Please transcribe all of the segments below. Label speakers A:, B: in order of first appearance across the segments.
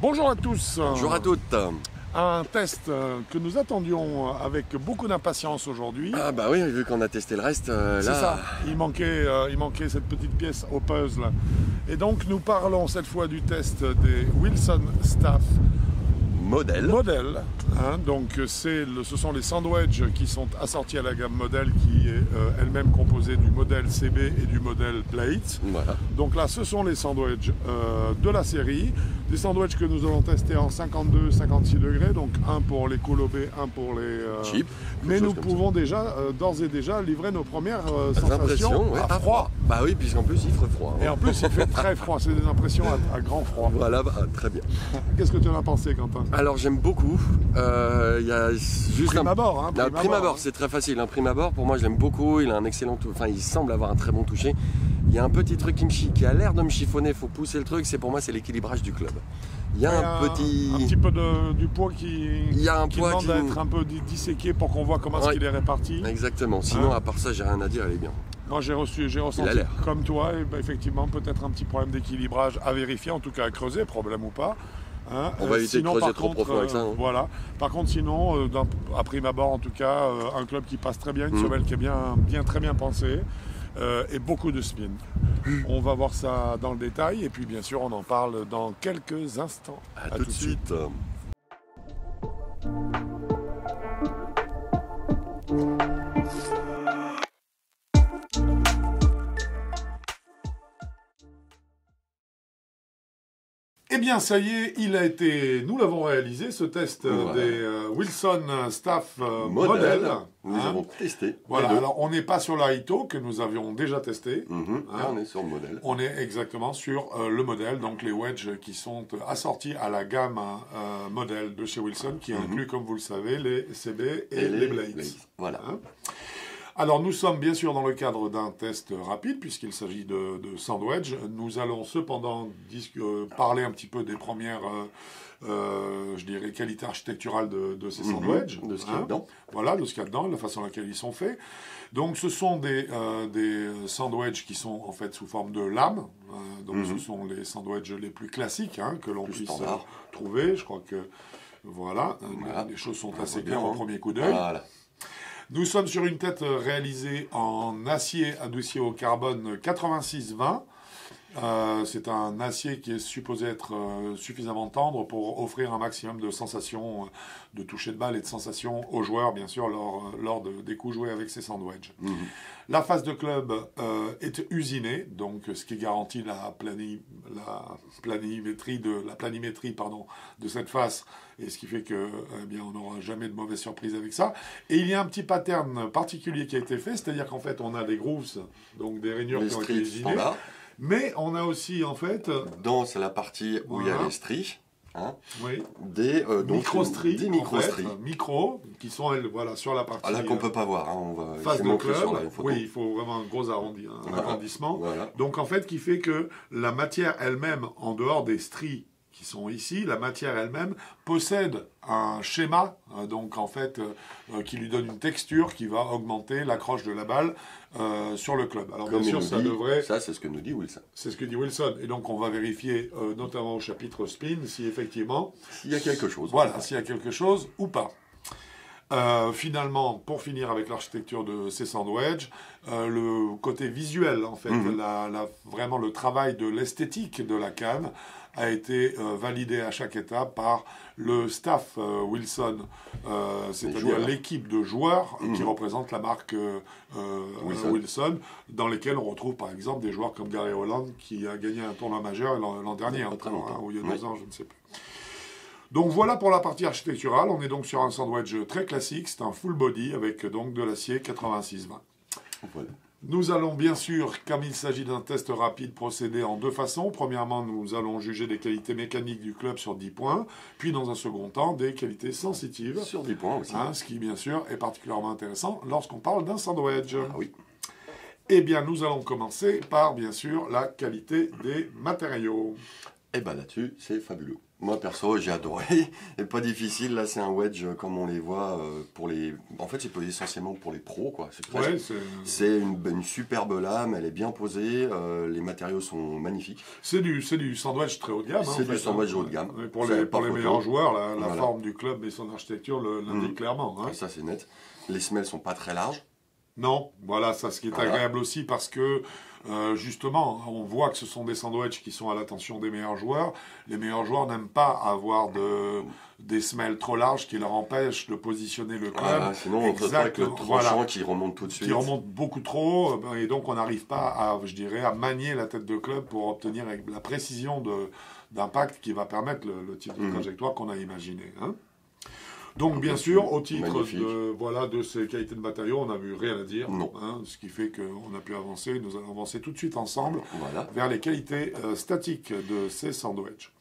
A: Bonjour à tous.
B: Bonjour à toutes.
A: Un test que nous attendions avec beaucoup d'impatience aujourd'hui.
B: Ah bah oui, vu qu'on a testé le reste, là...
A: C'est ça, il manquait cette petite pièce au puzzle. Et donc nous parlons cette fois du test des Wilson Staff
B: Modèle.
A: Donc ce sont les sandwichs qui sont assortis à la gamme modèle qui est elle-même composée du modèle CB et du modèle Plate.
B: Voilà.
A: Donc là ce sont les sandwichs de la série, des sandwichs que nous allons tester en 52-56 degrés, donc un pour les coulobés, un pour les
B: chips.
A: Mais nous pouvons déjà d'ores et déjà livrer nos premières sensations à froid.
B: Bah oui, puisqu'en plus il ferait froid.
A: Et en plus il fait très froid, c'est des impressions à grand froid.
B: Voilà, bah, très bien.
A: Qu'est-ce que tu en as pensé, Quentin?
B: Alors j'aime beaucoup. Il y a juste
A: prime abord,
B: prime abord, c'est très facile. Un prime abord, pour moi, je l'aime beaucoup. Il a un excellent, enfin, il semble avoir un très bon toucher. Il y a un petit truc qui a l'air de me chiffonner. Il faut pousser le truc. C'est pour moi, c'est l'équilibrage du club. Il y a un petit
A: peu du poids qui demande à être un peu disséqué pour qu'on voit comment il est réparti.
B: Exactement. Sinon, à part ça, j'ai rien à dire. Elle est bien.
A: Moi, j'ai ressenti comme toi, et effectivement, peut-être un petit problème d'équilibrage à vérifier, en tout cas à creuser, problème ou pas.
B: On va éviter de creuser trop profond avec ça.
A: Voilà. Par contre, sinon, à prime abord, en tout cas, un club qui passe très bien, une semelle qui est très bien pensée, et beaucoup de spin. On va voir ça dans le détail, et puis bien sûr, on en parle dans quelques instants.
B: À tout de suite.
A: Eh bien, ça y est, nous l'avons réalisé, ce test des Wilson Staff Model.
B: Nous avons testé.
A: Voilà, alors on n'est pas sur la Ito que nous avions déjà testé.
B: Là, on est sur le modèle.
A: On est exactement sur le modèle, donc les wedges qui sont assortis à la gamme modèle de chez Wilson, qui inclut, comme vous le savez, les CB et les Blades.
B: Voilà.
A: Alors nous sommes bien sûr dans le cadre d'un test rapide puisqu'il s'agit de sandwich. Nous allons cependant parler un petit peu des premières, je dirais, qualités architecturales de ces sandwichs.
B: De ce qu'il y a dedans.
A: Voilà, de ce qu'il y a dedans, la façon à laquelle ils sont faits. Donc ce sont des sandwichs qui sont en fait sous forme de lame. Donc ce sont les sandwichs les plus classiques que l'on puisse trouver. Je crois que voilà. Les choses sont assez claires au premier coup d'œil.
B: Voilà.
A: Nous sommes sur une tête réalisée en acier adouci au carbone 86-20. C'est un acier qui est supposé être suffisamment tendre pour offrir un maximum de sensations de toucher de balle et de sensations aux joueurs, bien sûr, lors des coups joués avec ces sandwichs. La face de club est usinée, donc ce qui garantit la planimétrie de cette face, et ce qui fait que on n'aura jamais de mauvaise surprise avec ça. Et il y a un petit pattern particulier qui a été fait, c'est-à-dire qu'en fait on a des grooves, donc des rainures qui ont été usinées. Mais on a aussi, en fait...
B: C'est la partie où il y a les stries.
A: Des micro-stries,
B: des micro-stries.
A: Micro, qui sont sur la partie...
B: Là qu'on ne peut pas voir. On va
A: face de club.
B: Sur la photo.
A: Oui, il faut vraiment un gros arrondissement.
B: Voilà.
A: Donc, en fait, qui fait que la matière elle-même, en dehors des stries qui sont ici, la matière elle-même possède un schéma, donc en fait, qui lui donne une texture qui va augmenter l'accroche de la balle sur le club. Alors
B: comme
A: bien sûr, ça devrait...
B: Ça, c'est ce que nous dit Wilson.
A: C'est ce que dit Wilson. Et donc, on va vérifier, notamment au chapitre spin, si effectivement...
B: S'il y a quelque chose.
A: Voilà, s'il y a quelque chose ou pas. Finalement, pour finir avec l'architecture de ces sandwichs, le côté visuel, en fait, vraiment le travail de l'esthétique de la canne a été validé à chaque étape par le staff Wilson, c'est-à-dire l'équipe de joueurs qui représente la marque Wilson, dans lesquels on retrouve par exemple des joueurs comme Gary Holland qui a gagné un tournoi majeur l'an dernier, ou il y a 2 ans, je ne sais plus. Donc voilà pour la partie architecturale, on est donc sur un sandwich très classique, c'est un full body avec donc de l'acier 86-20.
B: Voilà.
A: Nous allons bien sûr, comme il s'agit d'un test rapide, procéder en 2 façons. Premièrement, nous allons juger des qualités mécaniques du club sur 10 points, puis dans un second temps, des qualités sensitives.
B: Sur 10 points aussi.
A: Ce qui, bien sûr, est particulièrement intéressant lorsqu'on parle d'un sandwich.
B: Oui.
A: Eh bien, nous allons commencer par, bien sûr, la qualité des matériaux.
B: Et bah là-dessus, c'est fabuleux. Moi perso, j'ai adoré. Et pas difficile, là c'est un wedge comme on les voit pour les... En fait c'est posé essentiellement pour les pros, quoi.
A: Ouais,
B: c'est une superbe lame, elle est bien posée, les matériaux sont magnifiques.
A: C'est du sandwich très haut de gamme.
B: C'est du sandwich haut de gamme.
A: Pour les meilleurs joueurs, la
B: voilà.
A: forme du club et son architecture l'indique clairement. Hein.
B: Ça c'est net. Les semelles sont pas très larges.
A: Non, voilà, ça ce qui est agréable aussi parce que justement, on voit que ce sont des sandwichs qui sont à l'attention des meilleurs joueurs. Les meilleurs joueurs n'aiment pas avoir des semelles trop larges qui leur empêchent de positionner le club.
B: Sinon, on se retrouve avec le tranchant qui remonte tout de suite.
A: Qui remonte beaucoup trop, et donc on n'arrive pas à manier la tête de club pour obtenir la précision d'impact qui va permettre le type de trajectoire qu'on a imaginé. Hein. Donc bien sûr, au titre de ces qualités de matériaux, on n'a eu rien à dire.
B: Non.
A: Hein, ce qui fait qu'on a pu avancer. Nous allons avancer tout de suite ensemble vers les qualités statiques de ces sandwichs.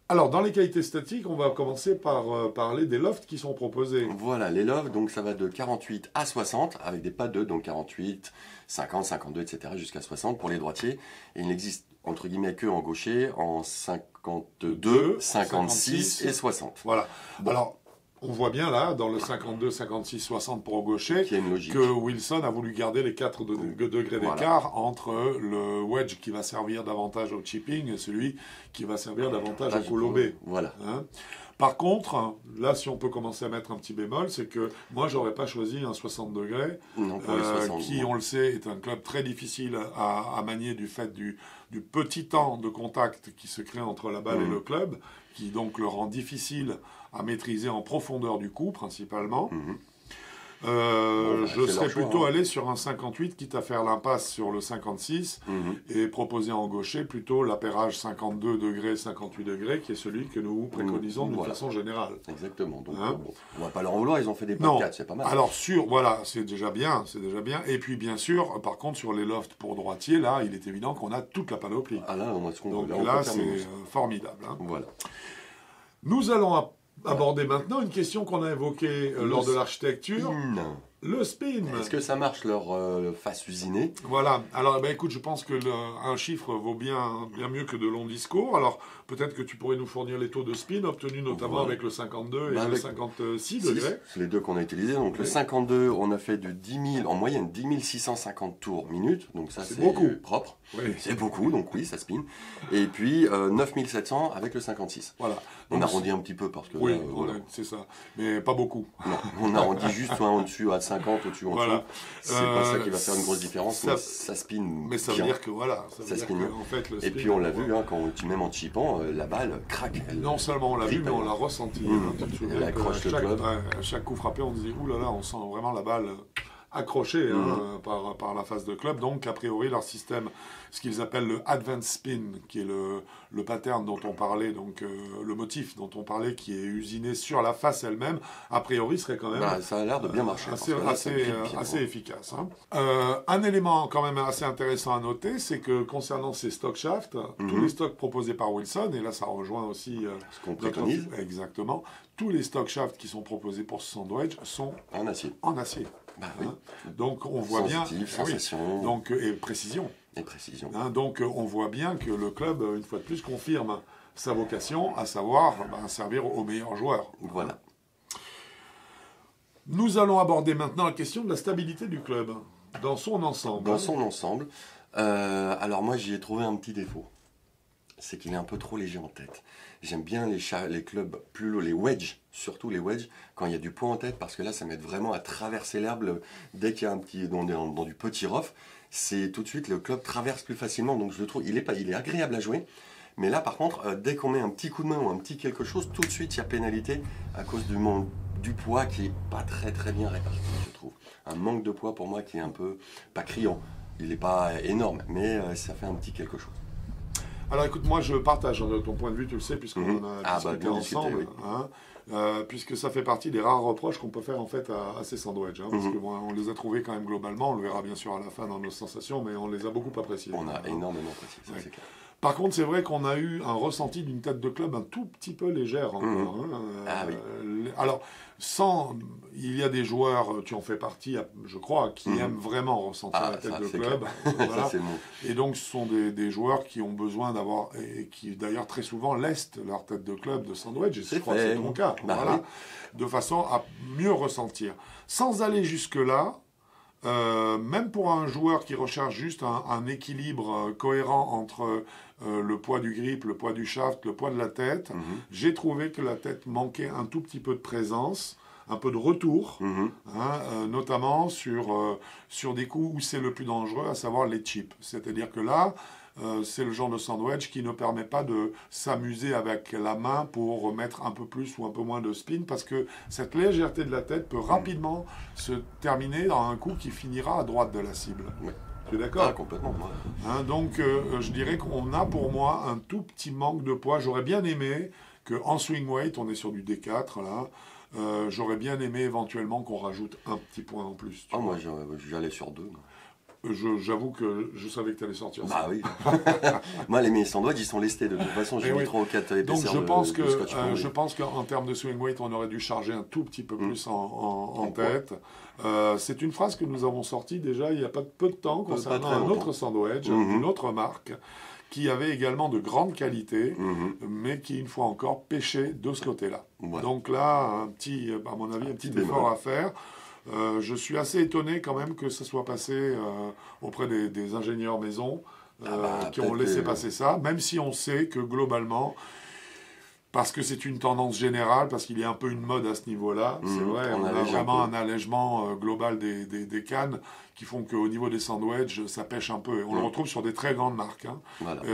A: Alors, dans les qualités statiques, on va commencer par parler des lofts qui sont proposés.
B: Voilà, les lofts, donc ça va de 48 à 60, avec des pattes 2, donc 48, 50, 52, etc., jusqu'à 60 pour les droitiers. Et il n'existe, entre guillemets, que en gaucher, en 52, 56 et 60.
A: Voilà. Bon. Alors, on voit bien là, dans le 52, 56, 60 pour gaucher, que Wilson a voulu garder les 4 degrés d'écart entre le wedge qui va servir davantage au chipping et celui qui va servir davantage au coup lobé.
B: Voilà.
A: Hein. Par contre, là, si on peut commencer à mettre un petit bémol, c'est que moi, j'aurais pas choisi un 60 degrés, qui, on le sait, est un club très difficile à manier du fait du petit temps de contact qui se crée entre la balle et le club, qui donc le rend difficile à maîtriser en profondeur du coup, principalement. Je serais plutôt allé sur un 58, quitte à faire l'impasse sur le 56, et proposer en gaucher plutôt l'appairage 52 degrés, 58 degrés, qui est celui que nous préconisons d'une façon générale.
B: Exactement. Donc, on va pas leur en vouloir, ils ont fait des podcasts, c'est pas mal.
A: Alors, c'est déjà bien. Et puis, bien sûr, par contre, sur les lofts pour droitier, là, il est évident qu'on a toute la panoplie.
B: Ah là, on a ce qu'on veut.
A: Donc là, c'est formidable. Hein.
B: Voilà.
A: Nous allons aborder maintenant une question qu'on a évoquée lors de l'architecture. Le spin.
B: Est-ce que ça marche leur face usinée?
A: Voilà. Alors, écoute, je pense que un chiffre vaut bien mieux que de longs discours. Alors, peut-être que tu pourrais nous fournir les taux de spin obtenus notamment avec le 52 et le 56 degrés.
B: C'est les deux qu'on a utilisés. Donc, le 52, on a fait de 10 000, en moyenne 10 650 tours minute. Donc, ça, c'est
A: beaucoup.
B: Propre.
A: Oui.
B: C'est beaucoup, donc oui, ça spin. Et puis, 9 700 avec le 56.
A: Voilà.
B: On arrondit un petit peu parce que...
A: Oui, c'est ça. Mais pas beaucoup.
B: Non, on arrondit juste soit en dessus à 50, au-dessus, en dessous. C'est pas ça qui va faire une grosse différence, mais ça spin.
A: Mais ça veut dire que voilà, ça spin. En fait, le spin,
B: et puis on l'a vu, même en chippant, la balle craque.
A: Non seulement on l'a vu, mais on l'a ressenti.
B: Elle accroche le club.
A: À chaque coup frappé, on disait, oulala, on sent vraiment la balle accrochée par la phase de club. Donc, a priori, leur système, ce qu'ils appellent le advanced spin, qui est le pattern dont on parlait, donc le motif dont on parlait, qui est usiné sur la face elle-même, a priori, serait quand même...
B: ça a l'air de bien marcher.
A: Assez efficace. Hein. Un élément quand même assez intéressant à noter, c'est que concernant ces stock shafts, tous les stocks proposés par Wilson, et là ça rejoint aussi
B: ce qu'on préconise.
A: Exactement, tous les stock shafts qui sont proposés pour ce sandwich sont
B: en acier.
A: Bah, oui. Donc on voit bien...
B: Sensation.
A: Donc, et précision. Hein, donc on voit bien que le club, une fois de plus, confirme sa vocation, à savoir servir aux meilleurs joueurs.
B: Voilà.
A: Nous allons aborder maintenant la question de la stabilité du club, dans son ensemble.
B: Dans son ensemble. Alors moi j'y ai trouvé un petit défaut. C'est qu'il est un peu trop léger en tête. J'aime bien les clubs plus lourds, les wedges, surtout les wedges, quand il y a du poids en tête, parce que là ça m'aide vraiment à traverser l'herbe dès qu'il y a un petit dans du petit rough. C'est tout de suite le club traverse plus facilement, donc je le trouve il est agréable à jouer. Mais là par contre, dès qu'on met un petit coup de main ou un petit quelque chose, tout de suite il y a pénalité à cause du poids qui est pas très très bien réparti, je trouve. Un manque de poids pour moi qui est un peu pas criant. Il n'est pas énorme, mais ça fait un petit quelque chose.
A: Alors écoute, moi je partage ton point de vue, tu le sais, puisqu'on en a discuté ensemble.
B: Oui.
A: Hein, puisque ça fait partie des rares reproches qu'on peut faire en fait à ces sandwichs. Hein, parce que on les a trouvés quand même globalement, on le verra bien sûr à la fin dans nos sensations, mais on les a beaucoup appréciés.
B: On a énormément apprécié, ça c'est clair.
A: Par contre, c'est vrai qu'on a eu un ressenti d'une tête de club un tout petit peu légère encore.
B: Ah oui.
A: Alors, il y a des joueurs, tu en fais partie, je crois, qui aiment vraiment ressentir la tête de club. Voilà.
B: Ça,
A: Et donc, ce sont des joueurs qui ont besoin d'avoir, et qui d'ailleurs très souvent lestent leur tête de club de Sandwedge, et je crois que c'est ton cas, voilà, de façon à mieux ressentir. Sans aller jusque-là, même pour un joueur qui recherche juste un équilibre cohérent entre le poids du grip, le poids du shaft, le poids de la tête, j'ai trouvé que la tête manquait un tout petit peu de présence, un peu de retour, notamment sur des coups où c'est le plus dangereux, à savoir les chips. C'est-à-dire que là, c'est le genre de sandwich qui ne permet pas de s'amuser avec la main pour mettre un peu plus ou un peu moins de spin, parce que cette légèreté de la tête peut rapidement se terminer dans un coup qui finira à droite de la cible.
B: Oui.
A: Tu es d'accord?
B: Ah, complètement. Ouais.
A: Donc, je dirais qu'on a pour moi un tout petit manque de poids. J'aurais bien aimé qu'en swing weight, on est sur du D4 là, j'aurais bien aimé éventuellement qu'on rajoute un petit point en plus.
B: Moi, j'allais sur 2.
A: J'avoue que je savais que tu allais sortir ça.
B: Bah oui. Moi, mes sandwichs, ils sont lestés. De toute façon, j'ai mis 3 ou 4 épaisseurs.
A: Donc, je pense qu'en termes de swing weight, on aurait dû charger un tout petit peu plus en tête. C'est une phrase que nous avons sortie déjà il n'y a pas peu de temps concernant un autre sandwich d'une autre marque qui avait également de grandes qualités, mais qui, une fois encore, pêchait de ce côté-là. Ouais. Donc là, à mon avis, un petit effort à faire. Je suis assez étonné quand même que ça soit passé auprès des ingénieurs maison qui ont laissé passer ça, même si on sait que globalement, parce que c'est une tendance générale, parce qu'il y a un peu une mode à ce niveau-là, c'est vrai, on a vraiment un allègement global des cannes qui font qu'au niveau des sandwichs, ça pêche un peu. On le retrouve sur des très grandes marques,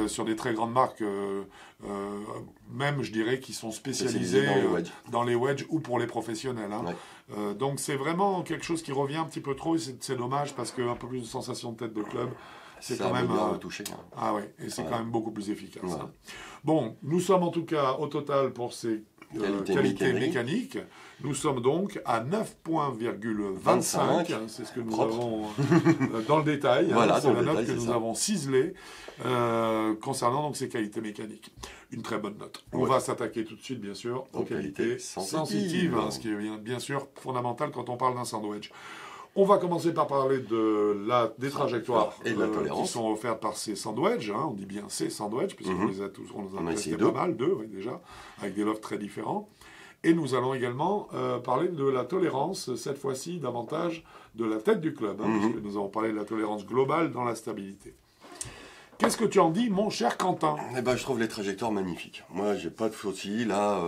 A: sur des très grandes marques, même je dirais, qui sont spécialisées dans les wedges ou pour les professionnels. Donc c'est vraiment quelque chose qui revient un petit peu trop, et c'est dommage, parce qu'un peu plus de sensation de tête de club, c'est quand même
B: touché.
A: Ah oui, et c'est quand même beaucoup plus efficace. Bon, nous sommes en tout cas au total pour ces qualités mécaniques. Nous sommes donc à 9,25. C'est ce que nous avons dans le détail. C'est la note que nous avons ciselée concernant donc ces qualités mécaniques. Une très bonne note. On va s'attaquer tout de suite, bien sûr, aux qualités sensitives, ce qui est bien sûr fondamental quand on parle d'un sandwich. On va commencer par parler des trajectoires
B: et de la tolérance
A: qui sont offertes par ces sandwichs. On dit bien ces sandwichs, puisqu'on les a tous, on en a testé pas mal, deux déjà, avec des lofts très différents. Et nous allons également parler de la tolérance, cette fois-ci davantage de la tête du club, puisque nous avons parlé de la tolérance globale dans la stabilité. Qu'est-ce que tu en dis, mon cher Quentin?
B: Je trouve les trajectoires magnifiques. Moi, j'ai pas de soucis, là...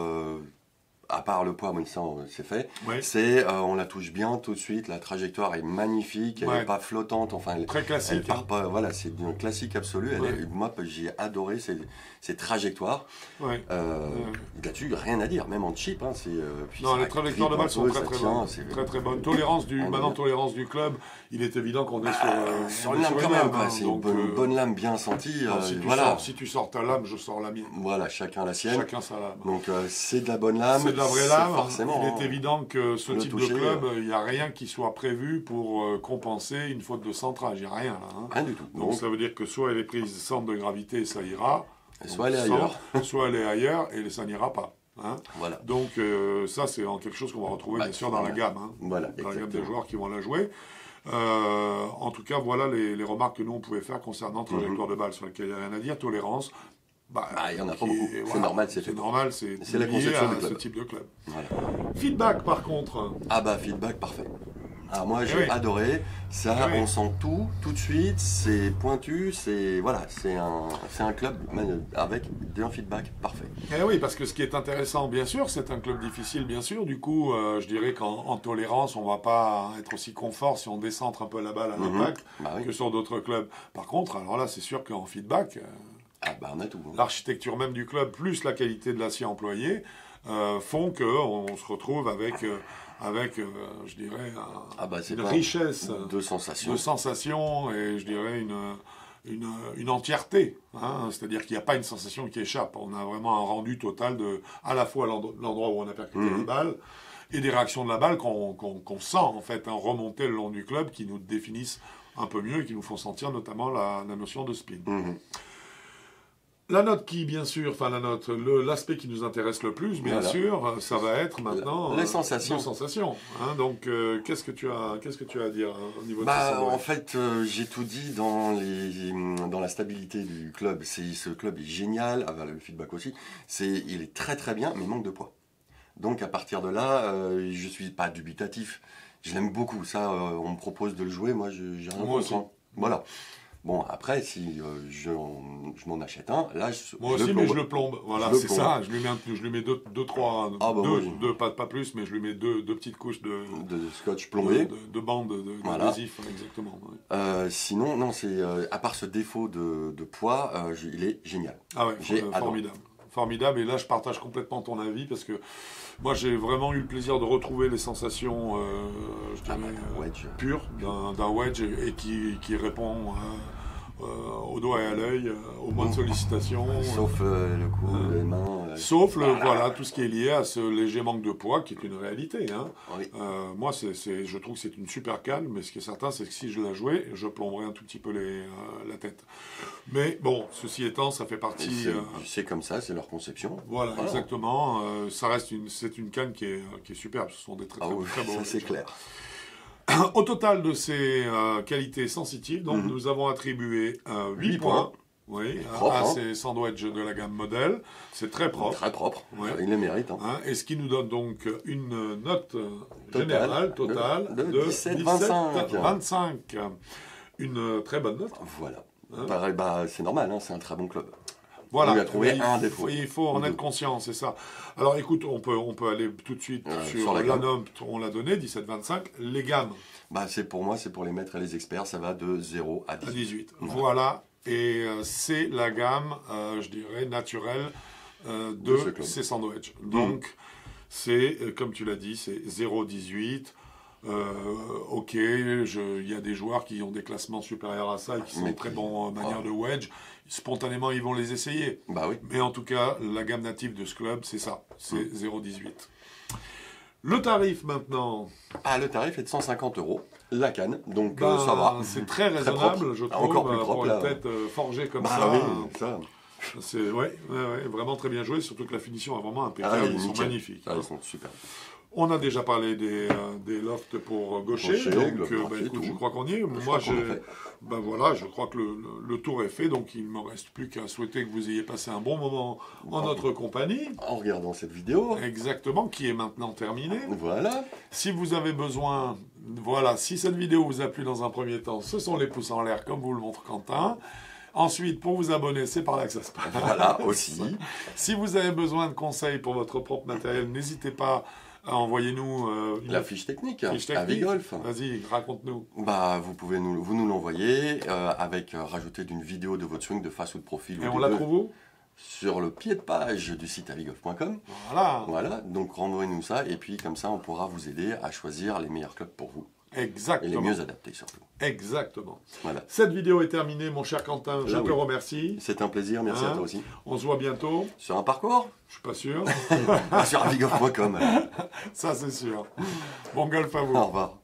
B: à part le poids, c'est fait. Oui. On la touche bien tout de suite. La trajectoire est magnifique. Elle n'est pas flottante.
A: Très classique.
B: Elle part pas. Voilà, c'est une classique absolue. Moi, j'ai adoré ces trajectoires. Là-dessus, rien à dire. Même en chip,
A: les trajectoires de balle sont très très bonnes. Tolérance du club. Il est évident qu'on est
B: sur une lame quand même. C'est une bonne lame bien sentie.
A: Si tu sors ta lame, je sors la mienne.
B: Voilà, chacun la sienne.
A: Chacun sa lame.
B: Donc c'est de la bonne lame.
A: La vraie lame, il est évident que ce type de club, il n'y a rien qui soit prévu pour compenser une faute de centrage. Il n'y a rien là.
B: Rien du tout.
A: Donc ça veut dire que soit elle est prise centre de gravité, ça ira.
B: Soit elle est ailleurs.
A: Soit elle est ailleurs et ça n'ira pas.
B: Voilà.
A: Donc ça, c'est quelque chose qu'on va retrouver bien sûr dans la gamme. Dans la gamme des joueurs qui vont la jouer. En tout cas, voilà les remarques que nous on pouvait faire concernant trajectoire de balle sur laquelle il n'y a rien à dire. Tolérance.
B: Il n'y en a pas beaucoup. C'est normal, c'est
A: la conception de ce type de club. Voilà. Feedback, par contre.
B: Feedback, parfait. Alors moi, j'ai adoré. Ça, on sent tout de suite. C'est pointu. C'est un club avec un feedback parfait.
A: Oui, parce que ce qui est intéressant, bien sûr, c'est un club difficile, bien sûr. Du coup, je dirais qu'en tolérance, on ne va pas être aussi confort si on décentre un peu la balle à l'impact que sur d'autres clubs. Par contre, alors là, c'est sûr qu'en feedback...
B: on a tout.
A: L'architecture même du club, plus la qualité de l'acier employé, font qu'on se retrouve avec je dirais, une richesse
B: de
A: sensations et je dirais une entièreté. C'est-à-dire qu'il n'y a pas une sensation qui échappe. On a vraiment un rendu total à la fois l'endroit où on a percuté la balle et des réactions de la balle qu'on sent en fait remonter le long du club, qui nous définissent un peu mieux et qui nous font sentir notamment la notion de spin. La note qui, bien sûr, enfin la note, l'aspect qui nous intéresse le plus, bien sûr, ça va être maintenant
B: les sensations.
A: Les sensations. Hein, donc, qu'est-ce que tu as à dire au niveau de
B: En fait, j'ai tout dit dans la stabilité du club. Ce club est génial, le feedback aussi. Il est très très bien, mais il manque de poids. Donc à partir de là, je suis pas dubitatif. Je l'aime beaucoup. Ça, on me propose de le jouer, moi, j'ai rien contre. Voilà. Bon, après, si je m'en achète un, là,
A: moi aussi, mais je le plombe. Voilà, c'est ça. Je lui mets deux, pas plus, mais je lui mets deux petites couches de
B: scotch plombé,
A: de bandes d'adhésif, exactement. Ouais.
B: Sinon, non, à part ce défaut de poids, il est génial.
A: Ah ouais, formidable. Formidable, et là je partage complètement ton avis parce que moi j'ai vraiment eu le plaisir de retrouver les sensations pures d'un wedge et qui répond au doigt et à l'œil, au moins de sollicitations.
B: Sauf le cou, les mains.
A: Sauf voilà, tout ce qui est lié à ce léger manque de poids qui est une réalité. Hein.
B: Oui.
A: Moi je trouve que c'est une super canne, mais ce qui est certain c'est que si je la jouais, je plomberais un tout petit peu la tête. Mais bon, ceci étant, ça fait partie...
B: C'est comme ça, c'est leur conception.
A: Voilà. Exactement. C'est une canne qui est superbe. Ce sont des très beaux.
B: Ça c'est clair.
A: Au total de ces qualités sensitives, donc, nous avons attribué 8 points. Oui, à ces sandwichs de la gamme modèle. C'est très propre.
B: Très propre, il les mérite.
A: Et ce qui nous donne donc une note générale totale de 17,25. Une très bonne note.
B: Voilà. C'est normal, c'est un très bon club.
A: Voilà,
B: on lui a trouvé un défaut.
A: Il faut en être conscient, c'est ça. Alors écoute, on peut aller tout de suite sur la note, on l'a donné, 17,25. Les gammes.
B: Pour moi, c'est pour les maîtres et les experts, ça va de 0 à 18.
A: Voilà. Et c'est la gamme, je dirais, naturelle de ces sandwichs. Donc, c'est, comme tu l'as dit, c'est 0,18. Ok, il y a des joueurs qui ont des classements supérieurs à ça et qui sont très bons en manière de wedge. Spontanément, ils vont les essayer.
B: Oui.
A: Mais en tout cas, la gamme native de ce club, c'est ça. C'est 0,18. Le tarif maintenant.
B: Le tarif est de 150 €. La canne, donc ça va.
A: C'est très raisonnable, je trouve,
B: encore plus propre,
A: pour une tête forgée comme ça.
B: Oui, ça.
A: C'est vraiment très bien joué, surtout que la finition est vraiment impeccable. Ils sont magnifiques.
B: Ils sont super.
A: On a déjà parlé des lofts pour gaucher, donc écoute, je crois qu'on y est. Moi, je crois que le tour est fait, donc il ne me reste plus qu'à souhaiter que vous ayez passé un bon moment en notre compagnie.
B: En regardant cette vidéo.
A: Exactement, qui est maintenant terminée.
B: Voilà.
A: Si vous avez besoin, si cette vidéo vous a plu dans un premier temps, ce sont les pouces en l'air, comme vous le montre Quentin. Ensuite, pour vous abonner, c'est par là que ça se passe.
B: Voilà, aussi.
A: Si vous avez besoin de conseils pour votre propre matériel, n'hésitez pas. Envoyez-nous
B: la fiche technique à Vigolf.
A: Vas-y, raconte-nous.
B: Vous pouvez nous l'envoyer avec rajouter d'une vidéo de votre swing de face ou de profil.
A: Et on la trouve où?
B: Sur le pied de page du site avigolf.com. Voilà, donc renvoyez-nous ça et puis comme ça on pourra vous aider à choisir les meilleurs clubs pour vous.
A: Exactement.
B: Et les mieux adaptés surtout.
A: Exactement.
B: Voilà.
A: Cette vidéo est terminée, mon cher Quentin. Je te remercie.
B: C'est un plaisir, merci à toi aussi.
A: On se voit bientôt.
B: Sur un parcours?
A: Je suis pas sûr.
B: Sur avigolf.com.
A: Ça, c'est sûr. Bon golf à vous.
B: Au revoir.